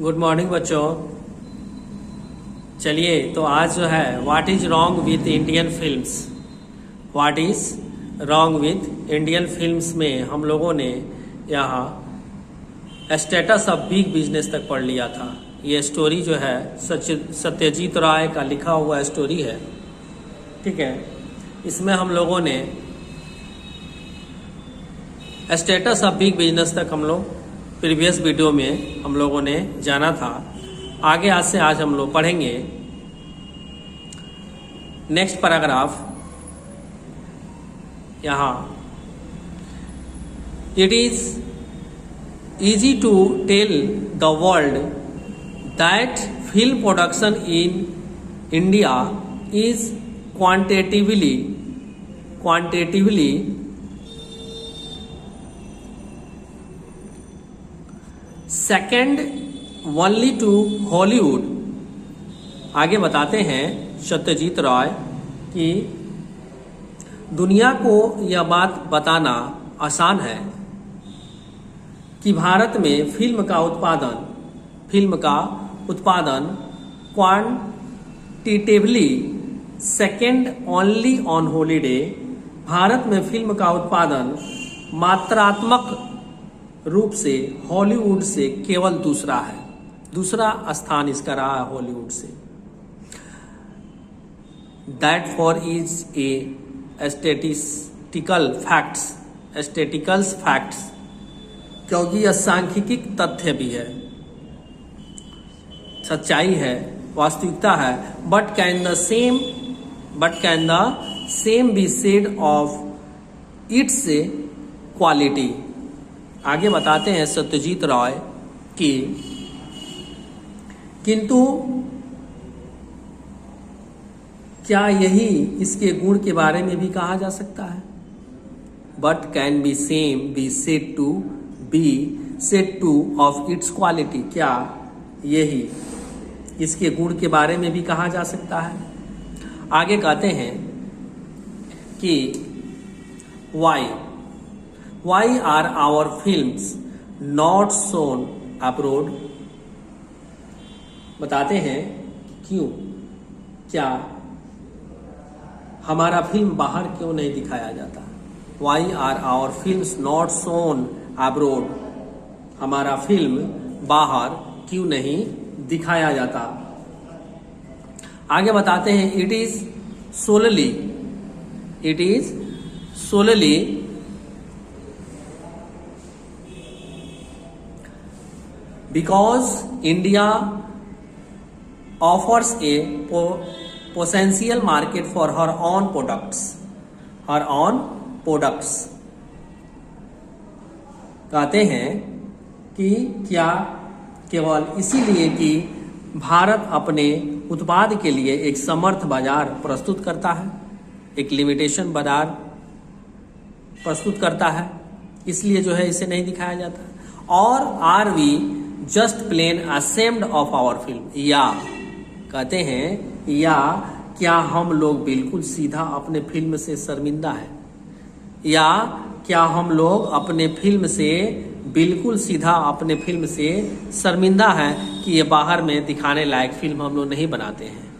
Good morning बच्चों। चलिए तो आज जो है what is wrong with Indian films, what is wrong with Indian films में हम लोगों ने यहाँ स्टेटस ऑफ बिग बिजनेस तक पढ़ लिया था। ये स्टोरी जो है सत्यजीत राय का लिखा हुआ स्टोरी है, ठीक है। इसमें हम लोगों ने स्टेटस ऑफ बिग बिजनेस तक हम लोग प्रीवियस वीडियो में हम लोगों ने जाना था। आगे आज हम लोग पढ़ेंगे नेक्स्ट पैराग्राफ। यहाँ it is easy to tell the world that film production in India is quantitatively second only to Hollywood। आगे बताते हैं सत्यजीत राय कि दुनिया को यह बात बताना आसान है कि भारत में फिल्म का उत्पादन quantitatively second only on holiday. Bharat में फिल्म का उत्पादन मात्रात्मक रूप से हॉलीवुड से केवल दूसरा स्थान इसका रहा है हॉलीवुड से। That for is a statistical facts, क्योंकि यह सांख्यिकी तथ्य भी है, सच्चाई है, वास्तविकता है। But can the same be said of its quality. आगे बताते हैं सत्यजीत राय कि किंतु क्या यही इसके गुण के बारे में भी कहा जा सकता है। But can be same be said two of its quality. क्या यही इसके गुण के बारे में भी कहा जा सकता है। आगे कहते हैं कि why are our films not shown abroad. बताते हैं क्या हमारा फिल्म बाहर क्यों नहीं दिखाया जाता। Why are our films not shown abroad. हमारा फिल्म बाहर क्यों नहीं दिखाया जाता। आगे बताते हैं it is solely because India offers a potential market for her own products. कहते हैं कि क्या केवल इसीलिए कि भारत अपने उत्पाद के लिए एक समर्थ बाजार प्रस्तुत करता है, एक लिमिटेशन बाजार प्रस्तुत करता है, इसलिए जो है इसे नहीं दिखाया जाता। और are we just plain ashamed of our film. या कहते हैं या क्या हम लोग बिल्कुल सीधा अपने फिल्म से शर्मिंदा है, या क्या हम लोग अपने फिल्म से बिल्कुल सीधा अपने फिल्म से शर्मिंदा है कि ये बाहर में दिखाने लायक फिल्म हम लोग नहीं बनाते हैं,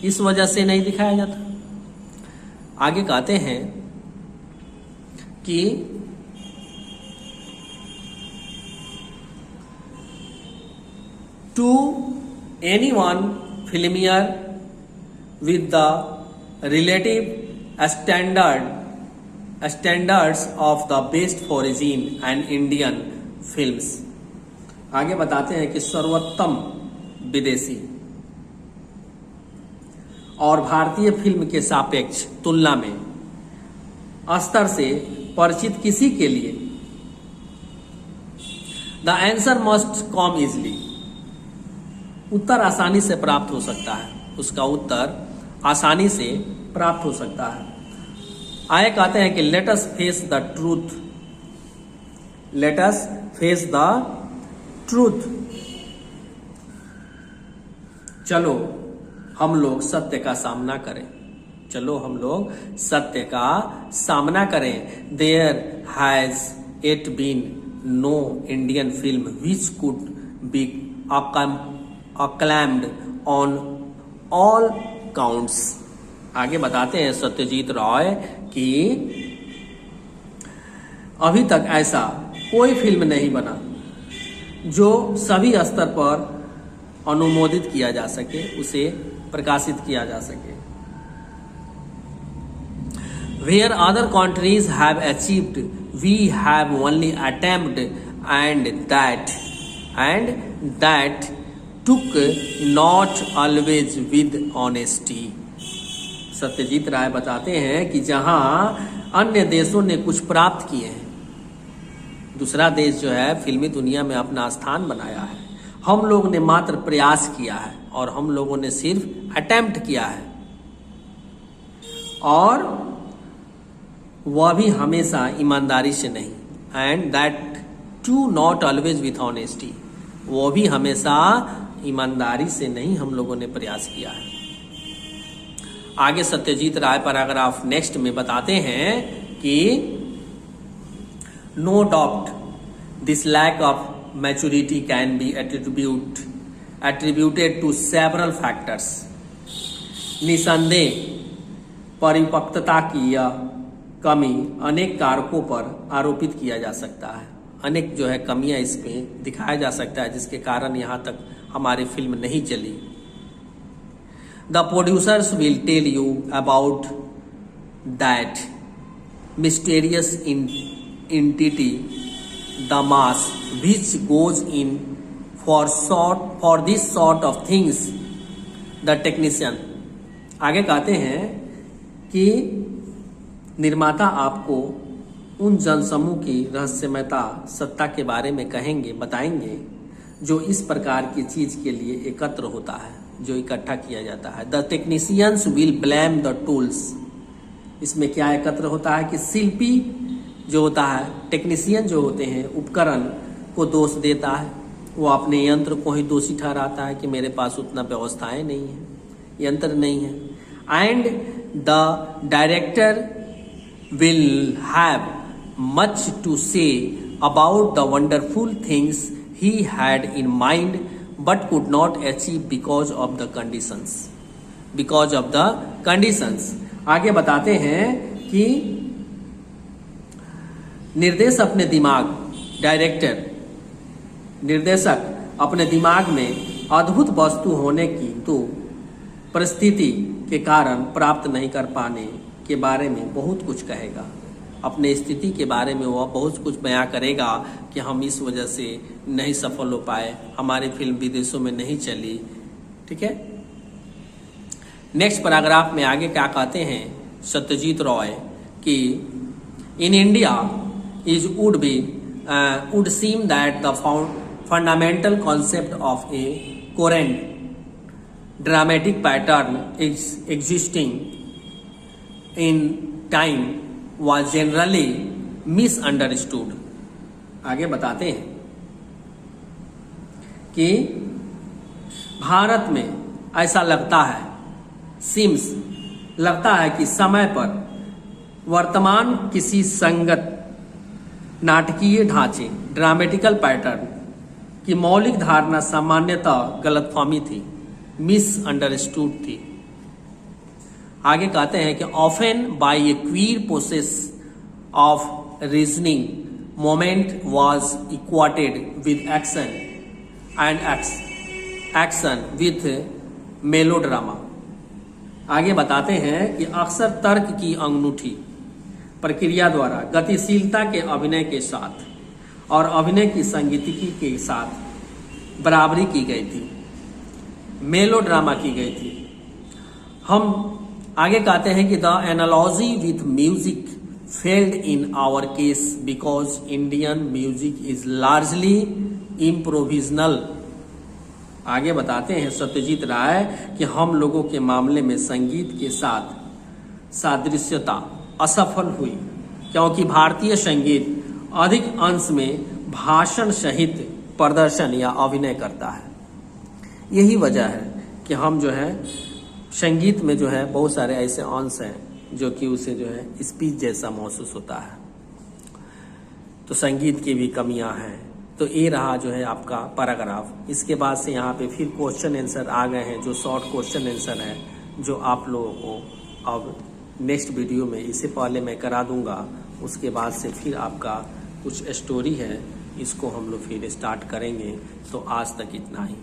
इस वजह से नहीं दिखाया जाता। आगे कहते हैं कि to anyone familiar with the relative standards of the best foreign and Indian films. आगे बताते हैं कि सर्वोत्तम विदेशी और भारतीय फिल्म के सापेक्ष तुलना में स्तर से परिचित किसी के लिए the answer must come easily. उत्तर आसानी से प्राप्त हो सकता है, उसका उत्तर आसानी से प्राप्त हो सकता है। आगे कहते हैं कि let us face the truth. चलो हम लोग सत्य का सामना करें। There has it been no Indian film which could be acclaimed on all counts। आगे बताते हैं सत्यजीत राय कि अभी तक ऐसा कोई फिल्म नहीं बना जो सभी स्तर पर अनुमोदित किया जा सके, उसे प्रकाशित किया जा सके। Where other countries have achieved, we have only attempted, and that took not always with honesty। Satyajit राय बताते हैं कि जहां अन्य देशों ने कुछ प्राप्त किए हैं, दूसरा देश जो है फिल्मी दुनिया में अपना स्थान बनाया है, हम लोग ने मात्र प्रयास किया है और हम लोगों ने सिर्फ अटेम्प्ट किया है, और वह भी हमेशा ईमानदारी से नहीं। And that too not always with honesty, वो भी हमेशा ईमानदारी से नहीं हम लोगों ने प्रयास किया है। आगे सत्यजीत राय पैराग्राफ नेक्स्ट में बताते हैं कि no doubt this lack of maturity can be attributed to several factors। निसंदेह परिपक्वता की यह कमी अनेक कारकों पर आरोपित किया जा सकता है। अनेक जो है कमियां इसमें दिखाया जा सकता है जिसके कारण यहां तक हमारी फिल्म नहीं चली। The producers will tell you about that mysterious entity, the mass which goes in for this sort of things, the technician। आगे कहते हैं कि निर्माता आपको उन जनसमूह की रहस्यमयता सत्ता के बारे में कहेंगे, बताएंगे जो इस प्रकार की चीज के लिए एकत्र होता है, जो इकट्ठा किया जाता है। The technicians will blame the tools. इसमें क्या एकत्र होता है कि शिल्पी जो होता है, टेक्नीशियन जो होते हैं, उपकरण को दोष देता है, वो अपने यंत्र को ही दोषी ठहराता है कि मेरे पास उतना व्यवस्थाएं नहीं है, यंत्र नहीं है। And the director will have much to say about the wonderful things he had in mind but could not achieve because of the conditions. आगे बताते हैं कि निर्देशक अपने दिमाग में अद्भुत वस्तु होने की तो परिस्थिति के कारण प्राप्त नहीं कर पाने के बारे में बहुत कुछ कहेगा। अपने स्थिति के बारे में वह बहुत कुछ बयां करेगा कि हम इस वजह से नहीं सफल हो पाए, हमारी फिल्म विदेशों में नहीं चली। ठीक है, नेक्स्ट पैराग्राफ में आगे क्या कहते हैं सत्यजीत रॉय कि in India would seem that the fundamental concept of a coherent dramatic pattern existing in time was generally misunderstood। आगे बताते हैं कि भारत में ऐसा लगता है, लगता है कि समय पर वर्तमान किसी संगत नाटकीय ढांचे ड्रामेटिकल पैटर्न की मौलिक धारणा सामान्यतः गलतफहमी थी, मिसअंडरस्टूड थी। आगे कहते हैं कि often by a queer process of reasoning moment was equated with action and action with melodrama. आगे बताते हैं कि अक्सर तर्क की अंगूठी प्रक्रिया द्वारा गतिशीलता के अभिनय के साथ और अभिनय की संगीतिकी के साथ बराबरी की गई थी, मेलोड्रामा की गई थी। हम आगे कहते हैं कि the analogy with music failed in our case because Indian music is largely improvisational. आगे बताते हैं सत्यजीत राय कि हम लोगों के मामले में संगीत के साथ सादृश्यता असफल हुई क्योंकि भारतीय संगीत अधिक अंश में भाषण सहित प्रदर्शन या अभिनय करता है। यही वजह है कि हम जो है संगीत में जो है बहुत सारे ऐसे अंश हैं जो कि उसे जो है स्पीच जैसा महसूस होता है। तो संगीत की भी कमियां हैं, तो ये रहा जो है आपका पैराग्राफ। इसके बाद से यहाँ पे फिर क्वेश्चन आंसर आ गए हैं, जो शॉर्ट क्वेश्चन आंसर है, जो आप लोगों को अब नेक्स्ट वीडियो में, इससे पहले मैं करा दूंगा। उसके बाद से फिर आपका कुछ स्टोरी है, इसको हम लोग फिर स्टार्ट करेंगे। तो आज तक इतना ही।